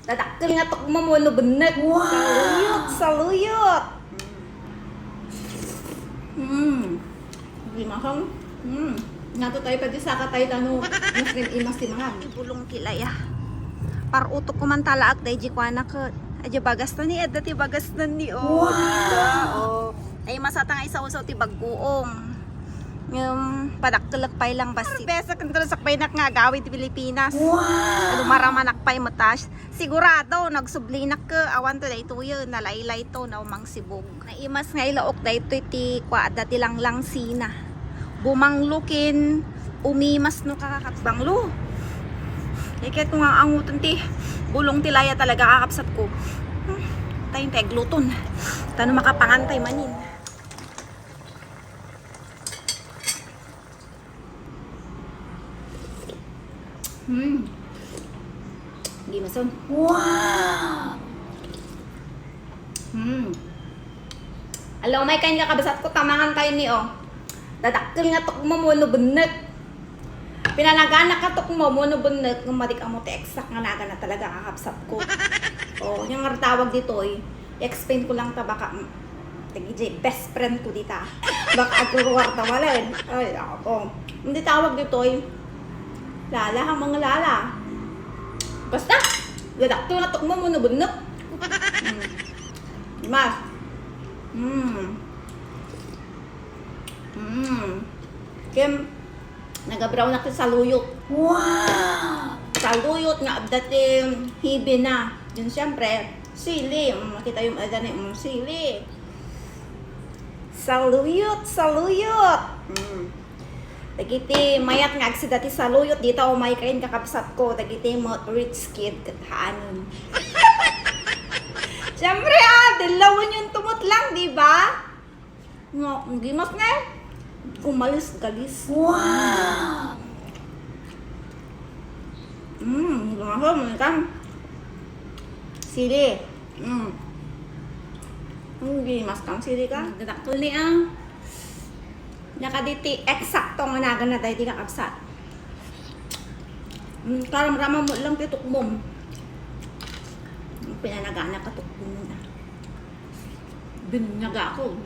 Dadakkel nga tok mo no benek. Wow. Saluyot. Di makang. Nato tayo pati sa katay tano. Nasrin imas timangam. Bulong kilaya. Par utok ko man talaak day jikwana ko. Adyo bagas na ni Edda ti bagas na ni Wow. Oh. Ay masatang isa-usaw ti bagguong. Yung padakkelak pay lang basi. Besa kan sakpay nak nga gawid ti Pilipinas. Wow. Ano maramanak pay matas. Sigurado nagsublinak ka awan to day tuyo nalaylay to na umang sibog. Naimas nga ilaok day to ti kwada ti lang sina. Bumanglukin umimas no kakakatbanglo. Ikat ko nga angutan ti bulong tilaya talaga kakapsat ko. Tayong tegluton. Tano makapangantay manin. Hindi mason. Wow. Alam may kain ka kabasat ko tamangan tayo ni Dadakkel nga tok mo no benek. Pinanagana ka tok mo no benek ng madik amo te exact nga naga na talaga kakapsat ko. Yung nga tawag dito explain ko lang ta baka tagi best friend ko dita. Baka agruwar tawalan. Ay ako. Hindi tawag dito lala ang mga lala. Basta, dadakto na tok mo no benek. Dimas. Kem nagabraw na sa saluyot. Wow! Saluyot nga dati hibi na. Yun siyempre, sili. Makita yung ada na sili. Saluyot. Dagiti mayat nga agsi dati saluyot dito o may kain kakapsat ko. Dagiti mo rich kid kataanon. Siyempre dalawan yung tumot lang, di ba? Gimas nga umalis galis. Wow! Gumawa kan sili. Gimas kang sili ka. Dadaktul ni nakaditi eksakto nga naga na tayo di kakapsat. Karam-rama mo lang titok mom. Pinanagana ka tok mo na. Binyaga ako.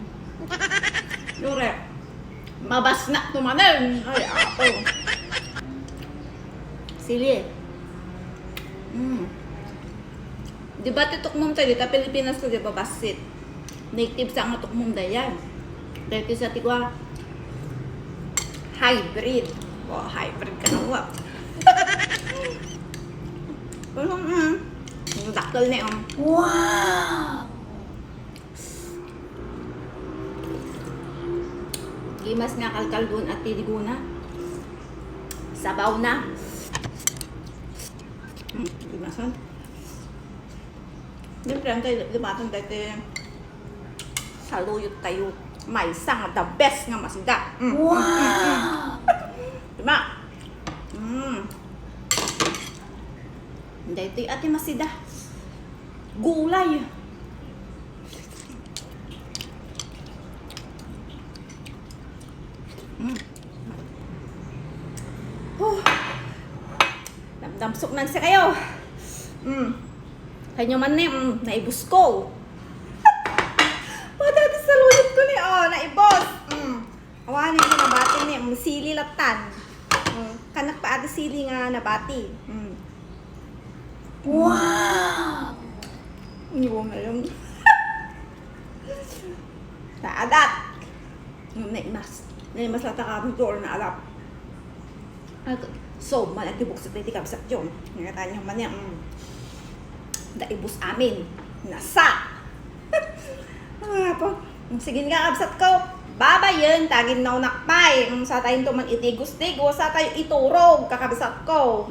Yore. Mabas na tumanan. Ay, ako. Sili. Di ba titok mom tayo? Dita Pilipinas ko, di ba basit? Native sa nga tok mom dayan. Dahil sa tigwa, hybrid. Hybrid ka na wap. Pero, dakkel ni Wow! Gimas nga kalkalgon at tidiguna. Sabaw na. Gimason. Siyempre, ang tayo, lumatang tayo saluyot tayo. May isang the best nga masida. Wow! Diba? Dito yung ate masida. Gulay. Damsok nan siya kayo. Kanyo man naibus ko. Dati saluyot ko ni naibos. Awanin ko nabati ni sili latan. Kanak pa ate sili nga nabati. Wow! Iwan na yung naadat. Naimas lata ka ng door na alap. So, malagtibok sa titi kapsat yun. Nangatan yung man yan. Daibos amin. Nasa! Sige nga kapsat ko. Baba yun. Tagin na unakpay. Sa tayong tuman itigos-tigos. Sa tayo iturog kakabsat ko.